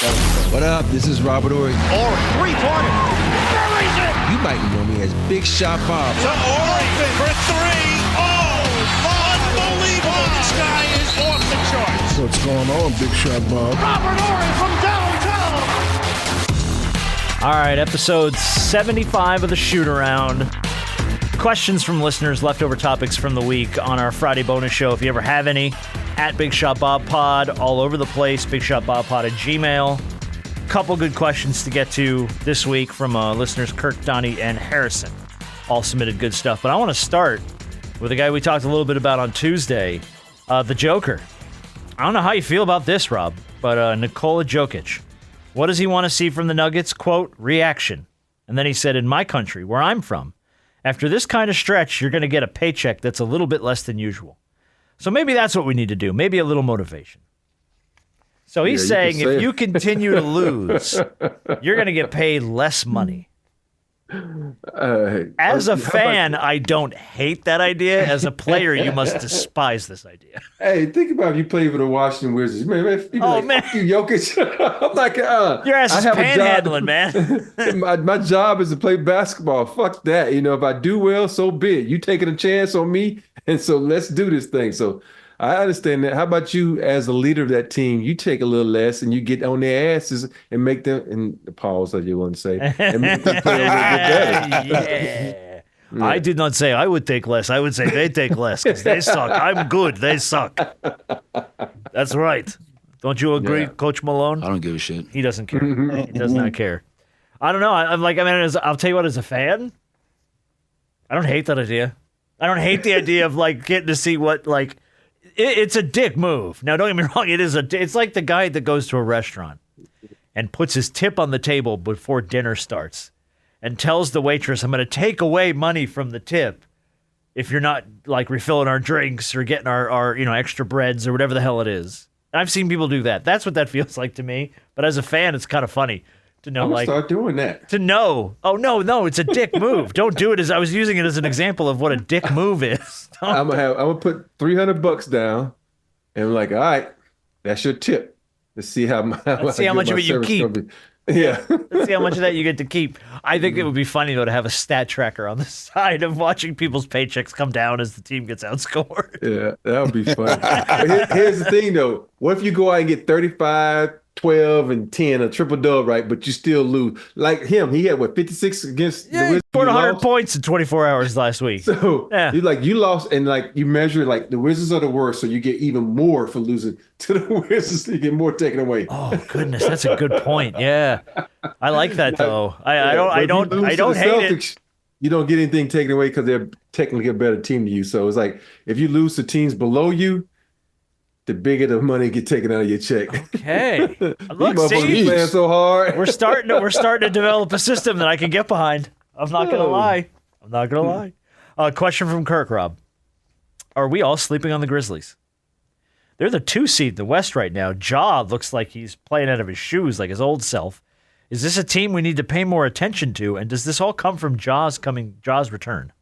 What up? This is Robert Ory. Ory, three-pointer. Buries it. You might know me as Big Shot Bob. To Ory for three. Oh, unbelievable. This guy is off the charts. What's going on, Big Shot Bob? Robert Ory from downtown. All right, episode 75 of the shoot-around. Questions from listeners, leftover topics from the week on our Friday bonus show. If you ever have any, at Big Shot Bob Pod, all over the place, Big Shot Bob Pod at Gmail. Couple good questions to get to this week from listeners Kirk, Donny, and Harrison. All submitted good stuff. But I want to start with a guy we talked a little bit about on Tuesday, the Joker. I don't know how you feel about this, Rob, but Nikola Jokic. What does he want to see from the Nuggets? Quote, reaction. And then he said, in my country, where I'm from, after this kind of stretch, you're going to get a paycheck that's a little bit less than usual. So maybe that's what we need to do. Maybe a little motivation. So he's saying if you continue to lose, you're going to get paid less money. As a fan, I don't hate that idea. As a player, you must despise this idea. Hey, think about if you play for the Washington Wizards. Man, man. Fuck you, Jokic. I'm like, your ass is panhandling, man. my job is to play basketball. Fuck that. You know, if I do well, so be it. You taking a chance on me, and so let's do this thing. So I understand that. How about you, as a leader of that team, you take a little less and you get on their asses and make them, and pause, as you want to say, and make them play a little bit better. Yeah. I did not say I would take less. I would say they take less because they suck. I'm good. They suck. That's right. Don't you agree, Coach Malone? I don't give a shit. He doesn't care. He does not care. I don't know. I'll tell you what, as a fan, I don't hate that idea. I don't hate the idea of like getting to see what like. It's a dick move. Now, don't get me wrong. It's like the guy that goes to a restaurant and puts his tip on the table before dinner starts and tells the waitress, I'm going to take away money from the tip if you're not like refilling our drinks or getting our extra breads or whatever the hell it is. And I've seen people do that. That's what that feels like to me. But as a fan, it's kind of funny to know. I'm gonna start doing that. To know. Oh, no, it's a dick move. Don't do it. I was using it as an example of what a dick move is. I'm gonna put $300 down, and I'm like, all right, that's your tip. Let's see how much of it you keep. Yeah. Let's see how much of that you get to keep. I think it would be funny though to have a stat tracker on the side of watching people's paychecks come down as the team gets outscored. Yeah, that would be fun. Here's the thing though. What if you go out and get 35, 12, and 10, a triple dub, right? But you still lose. Like him, he had 56 against the Wizards. He scored 100 points in 24 hours last week. So you lost, and like you measure like the Wizards are the worst, so you get even more for losing to the Wizards. You get more taken away. Oh goodness, that's a good point. Yeah, I like that though. I don't hate it. You don't get anything taken away because they're technically a better team to you. So it's like if you lose to teams below you, the bigger the money get taken out of your check. Okay. Look, see, playing so hard. We're starting to develop a system that I can get behind. I'm not gonna lie. Question from Kirk, Rob. Are we all sleeping on the Grizzlies? They're the 2 seed in the West right now. Ja looks like he's playing out of his shoes like his old self. Is this a team we need to pay more attention to? And does this all come from Ja's return?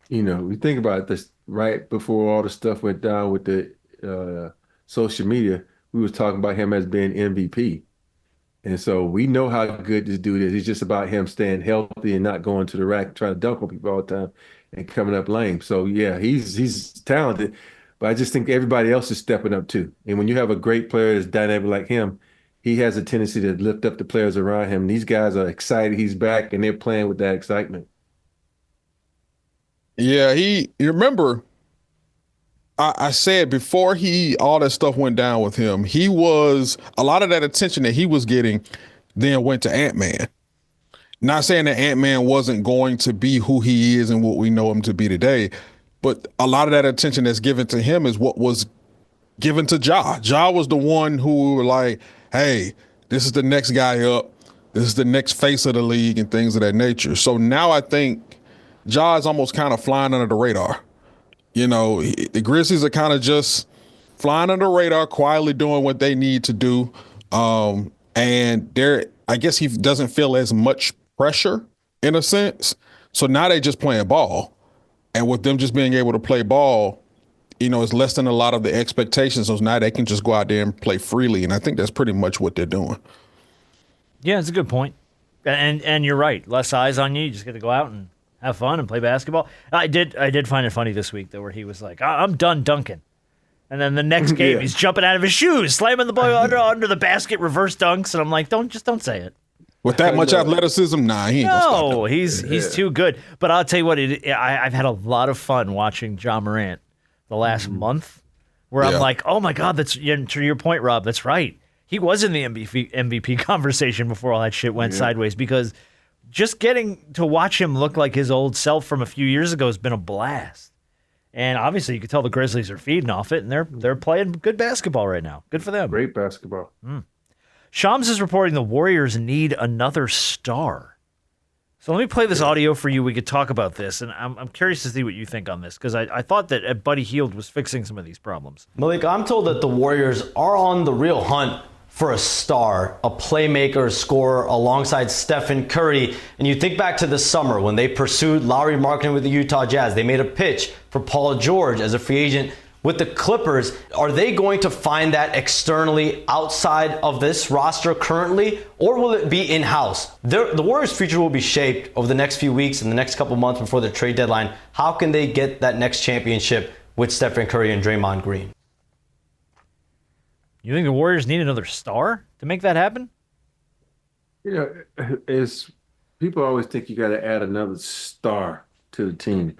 You know, we think about this right before all the stuff went down with the social media. We was talking about him as being MVP. And so we know how good this dude is. It's just about him staying healthy and not going to the rack, trying to dunk on people all the time and coming up lame. So, yeah, he's talented. But I just think everybody else is stepping up too. And when you have a great player that's dynamic like him, he has a tendency to lift up the players around him. These guys are excited he's back, and they're playing with that excitement. Yeah, you remember I said before all that stuff went down with him, he was a lot of that attention that he was getting then went to Ant-Man. Not saying that Ant-Man wasn't going to be who he is and what we know him to be today, but a lot of that attention that's given to him is what was given to Ja. Ja was the one who were like, hey, this is the next guy up. This is the next face of the league and things of that nature. So now I think Ja is almost kind of flying under the radar. You know, the Grizzlies are kind of just flying under the radar, quietly doing what they need to do. And I guess he doesn't feel as much pressure in a sense. So now they just playing ball. And with them just being able to play ball, it's less than a lot of the expectations. So now they can just go out there and play freely. And I think that's pretty much what they're doing. Yeah, it's a good point. And you're right. Less eyes on you. You just get to go out and have fun and play basketball. I did find it funny this week, though, where he was like, I'm done dunking. And then the next game, he's jumping out of his shoes, slamming the ball under the basket, reverse dunks. And I'm like, don't say it. With that much athleticism, nah, he ain't gonna stop that. No, he's too good. But I'll tell you what, I've had a lot of fun watching Ja Morant the last month, where I'm like, oh my God, to your point, Rob, that's right. He was in the MVP conversation before all that shit went sideways, because just getting to watch him look like his old self from a few years ago has been a blast. And obviously, you can tell the Grizzlies are feeding off it, and they're playing good basketball right now. Good for them. Great basketball. Shams is reporting the Warriors need another star. So let me play this audio for you. We could talk about this, and I'm curious to see what you think on this, because I thought that Buddy Hield was fixing some of these problems. Malik, I'm told that the Warriors are on the real hunt for a star, a playmaker, scorer alongside Stephen Curry. And you think back to the summer when they pursued Lowry Markkanen with the Utah Jazz. They made a pitch for Paul George as a free agent with the Clippers. Are they going to find that externally outside of this roster currently, or will it be in-house? The Warriors' future will be shaped over the next few weeks and the next couple months before the trade deadline. How can they get that next championship with Stephen Curry and Draymond Green? You think the Warriors need another star to make that happen? People always think you got to add another star to the team.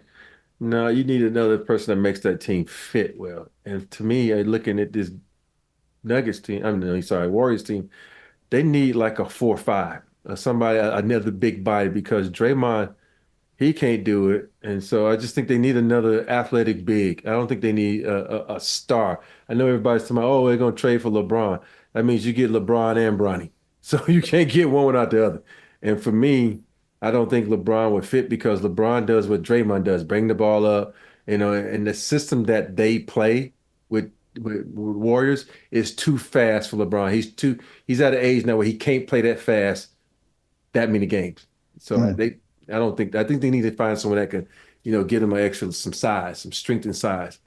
No, you need another person that makes that team fit well. And to me, looking at this Warriors team, they need like a 4-5, another big body, because Draymond, he can't do it. And so I just think they need another athletic big. I don't think they need a star. I know everybody's talking about, they're going to trade for LeBron. That means you get LeBron and Bronny. So you can't get one without the other. And for me, I don't think LeBron would fit, because LeBron does what Draymond does, bring the ball up, and the system that they play with Warriors is too fast for LeBron. He's at an age now where he can't play that fast that many games. So I think they need to find someone that can, get him some size, some strength and size.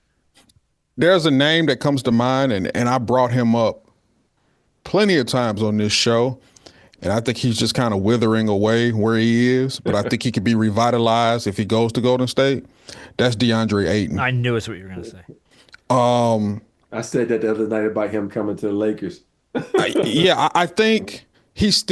There's a name that comes to mind, and I brought him up plenty of times on this show. And I think he's just kind of withering away where he is, but I think he could be revitalized if he goes to Golden State. That's DeAndre Ayton. I knew it's what you were going to say. I said that the other night about him coming to the Lakers. I think he's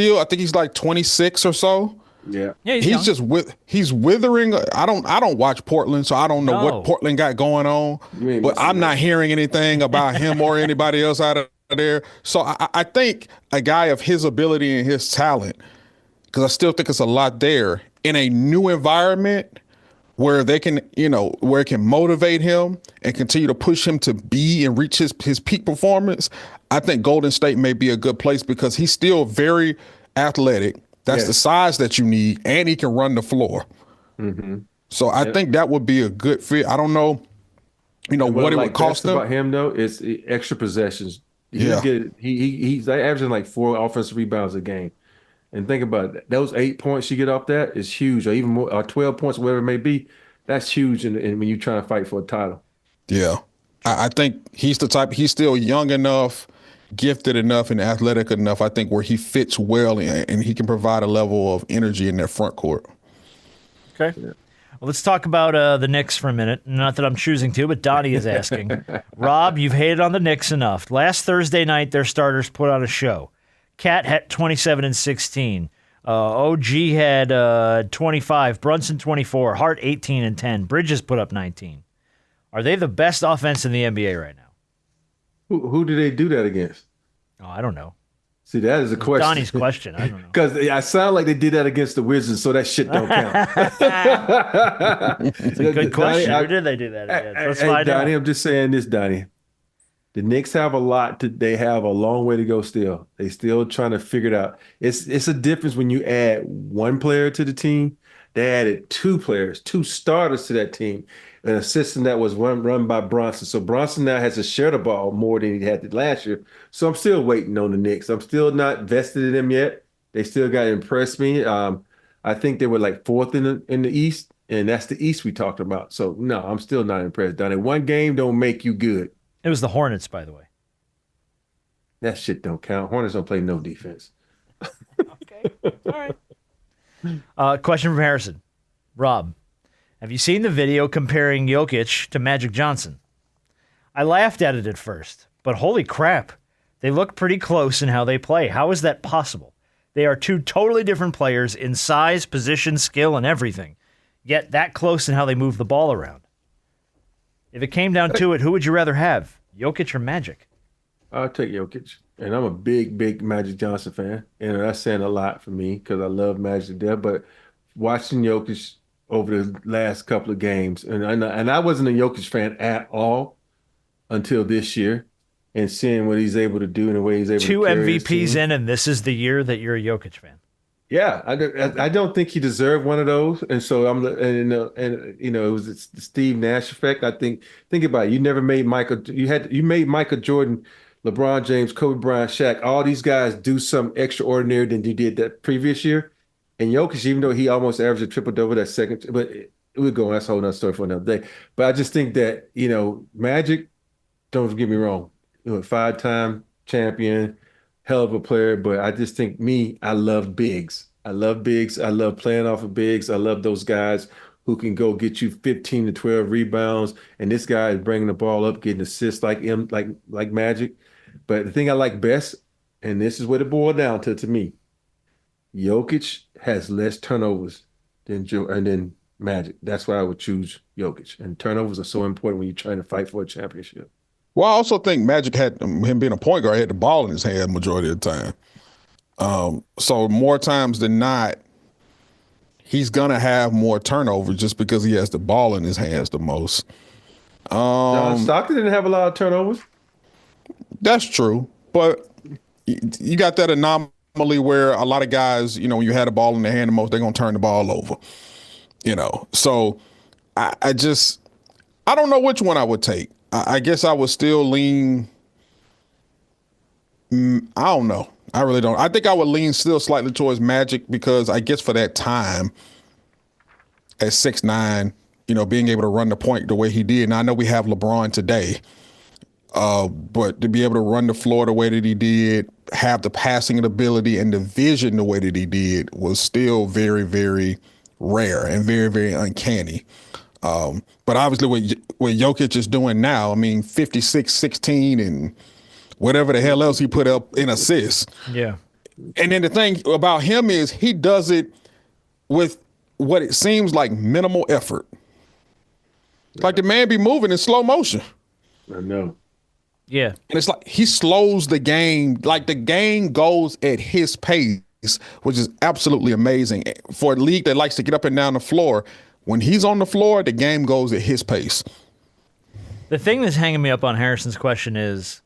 like 26 or so. Yeah. He's withering. I don't watch Portland, so I don't know what Portland got going on, but I'm not hearing anything about him or anybody else out of there. So I think a guy of his ability and his talent, because I still think it's a lot there, in a new environment where they can, where it can motivate him and continue to push him to be and reach his peak performance. I think Golden State may be a good place, because he's still very athletic. That's the size that you need, and he can run the floor. Mm-hmm. So I think that would be a good fit. I don't know, what it would cost them. About him though is extra possessions. He's averaging like 4 offensive rebounds a game. And think about it. Those 8 points you get off that is huge, or even more, or 12 points, whatever it may be. That's huge when you're trying to fight for a title. Yeah. I think he's the type, he's still young enough, gifted enough, and athletic enough, I think, where he fits well and he can provide a level of energy in that front court. Okay. Yeah. Well, let's talk about the Knicks for a minute. Not that I'm choosing to, but Donny is asking. Rob, you've hated on the Knicks enough. Last Thursday night, their starters put on a show. Cat had 27 and 16. OG had 25. Brunson 24. Hart 18 and 10. Bridges put up 19. Are they the best offense in the NBA right now? Who do they do that against? Oh, I don't know. See, that is a question. Donnie's question. I don't know. Because I sound like they did that against the Wizards, so that shit don't count. It's a good question. Who did they do that against? Let's find out. Donnie, I'm just saying this, Donnie. The Knicks have they have a long way to go still. They still trying to figure it out. It's a difference when you add one player to the team. They added 2 players, 2 starters to that team, an assistant that was run by Bronson. So Bronson now has to share the ball more than he had last year. So I'm still waiting on the Knicks. I'm still not vested in them yet. They still got to impress me. I think they were like 4th in the East. And that's the East we talked about. So, no, I'm still not impressed, Donny. One game don't make you good. It was the Hornets, by the way. That shit don't count. Hornets don't play no defense. Okay. All right. Question from Harrison. Rob, have you seen the video comparing Jokic to Magic Johnson? I laughed at it at first, but holy crap, they look pretty close in how they play. How is that possible? They are two totally different players in size, position, skill, and everything, yet that close in how they move the ball around. If it came down to it, who would you rather have, Jokic or Magic? I'll take Jokic. And I'm a big Magic Johnson fan. And that's saying a lot for me because I love Magic to death. But watching Jokic over the last couple of games, and I wasn't a Jokic fan at all until this year, and seeing what he's able to do and the way he's able Two to carry his MVPs team. in, and this is the year that you're a Jokic fan. Yeah, I don't think he deserved one of those, and so it was the Steve Nash effect. I think about it. You never made Michael. You made Michael Jordan, LeBron James, Kobe Bryant, Shaq. All these guys do something extraordinary than you did that previous year. And Jokic, even though he almost averaged a triple-double that second, but we're going. That's a whole nother story for another day. But I just think that Magic. Don't get me wrong, 5-time champion, hell of a player. But I just think I love bigs. I love bigs. I love playing off of bigs. I love those guys who can go get you 15 to 12 rebounds. And this guy is bringing the ball up, getting assists like him, like Magic. But the thing I like best, and this is what it boiled down to me, Jokic has less turnovers than Magic. That's why I would choose Jokic. And turnovers are so important when you're trying to fight for a championship. Well, I also think Magic had him being a point guard, had the ball in his hand majority of the time. So more times than not, he's gonna have more turnovers just because he has the ball in his hands the most. John Stockton didn't have a lot of turnovers. That's true, but you got that anomaly where a lot of guys, when you had the ball in their hand the most, they're gonna turn the ball over. So I don't know which one I would take. I guess I would still lean. I don't know. I really don't. I think I would lean still slightly towards Magic because I guess for that time at 6'9", being able to run the point the way he did. Now I know we have LeBron today, but to be able to run the floor the way that he did, have the passing ability and the vision the way that he did was still very, very rare and very, very uncanny. But obviously what Jokic is doing now, 56, 16, and whatever the hell else he put up in assists. Yeah. And then the thing about him is he does it with what it seems like minimal effort. Like the man be moving in slow motion. I know. Yeah. And it's like he slows the game. Like the game goes at his pace, which is absolutely amazing. For a league that likes to get up and down the floor, when he's on the floor, the game goes at his pace. The thing that's hanging me up on Harrison's question is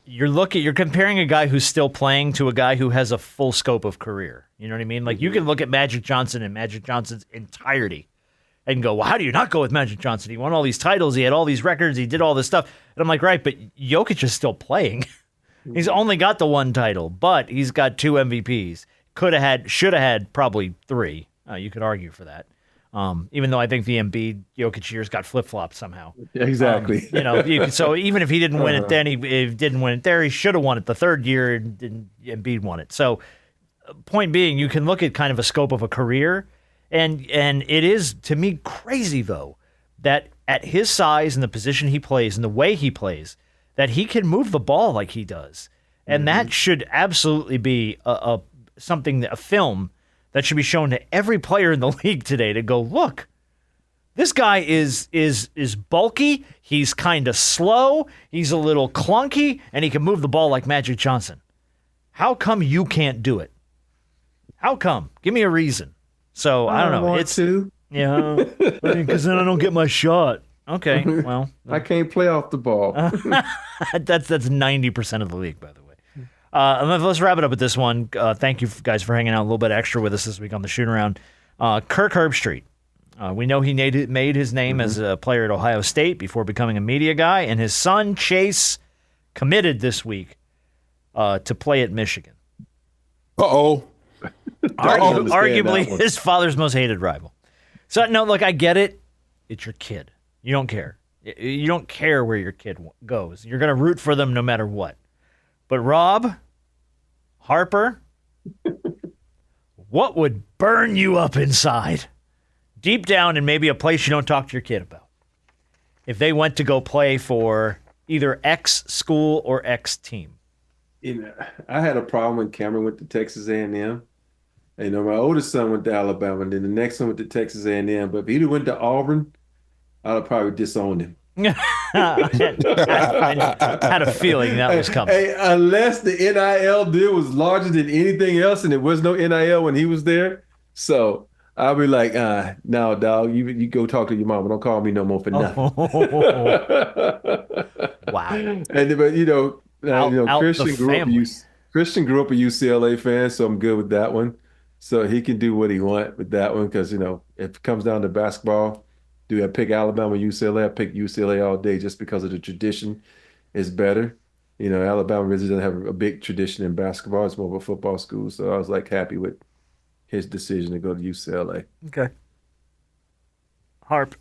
you're comparing a guy who's still playing to a guy who has a full scope of career. You know what I mean? Like you can look at Magic Johnson and Magic Johnson's entirety and go, well, how do you not go with Magic Johnson? He won all these titles. He had all these records. He did all this stuff. And I'm like, right, but Jokic is still playing. He's only got the one title, but he's got 2 MVPs. Should have had probably 3. You could argue for that. Even though I think the Embiid Jokic years got flip-flopped somehow. Exactly. So even if he didn't win it then, he didn't win it there, he should have won it the third year and Embiid won it. So point being, you can look at kind of a scope of a career, and it is, to me, crazy, though, that at his size and the position he plays and the way he plays, that he can move the ball like he does. And that should absolutely be a film that should be shown to every player in the league today to go, look, this guy is bulky, he's kind of slow, he's a little clunky, and he can move the ball like Magic Johnson. How come you can't do it? How come? Give me a reason. So, I don't know. Because then I don't get my shot. Okay, well. I can't play off the ball. That's 90% of the league, by the way. Let's wrap it up with this one. Thank you guys for hanging out a little bit extra with us this week on the Shoot Around. Kirk Herbstreit. We know he made his name as a player at Ohio State before becoming a media guy, and his son, Chase, committed this week to play at Michigan. Uh-oh. Arguably his father's most hated rival. So, no, look, I get it. It's your kid. You don't care. You don't care where your kid goes. You're going to root for them no matter what. But Rob, Harper, what would burn you up inside, deep down in maybe a place you don't talk to your kid about, if they went to go play for either X school or X team? I had a problem when Cameron went to Texas A&M. You know, my oldest son went to Alabama, and then the next one went to Texas A&M. But if he'd went to Auburn, I'd have probably disowned him. I had a feeling that was coming. Hey, unless the NIL deal was larger than anything else, and there was no NIL when he was there, so I'll be like, no, dog, you go talk to your mama. Don't call me no more for nothing. Wow. But Christian grew up a UCLA fan, so I'm good with that one. So he can do what he wants with that one because, if it comes down to basketball, do I pick Alabama or UCLA? I pick UCLA all day just because of the tradition is better. Alabama really doesn't have a big tradition in basketball. It's more of a football school. So I was happy with his decision to go to UCLA. Okay. Harp.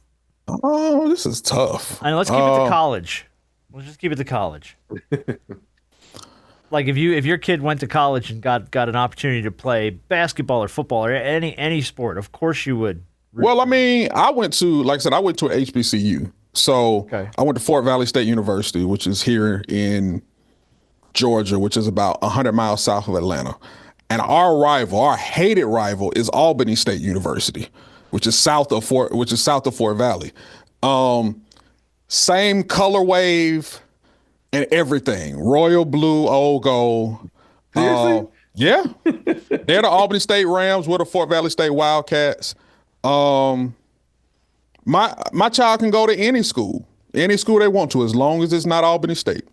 Oh, this is tough. And let's keep it to college. Let's just keep it to college. Like if your kid went to college and got an opportunity to play basketball or football or any sport, of course you would. Well, I mean, I went to an HBCU. So I went to Fort Valley State University, which is here in Georgia, which is about 100 miles south of Atlanta. And our hated rival is Albany State University, which is south of Fort Valley. Same color wave and everything. Royal blue, old gold. Seriously? Yeah. They're the Albany State Rams. We're the Fort Valley State Wildcats. My child can go to any school they want to, as long as it's not Albany State.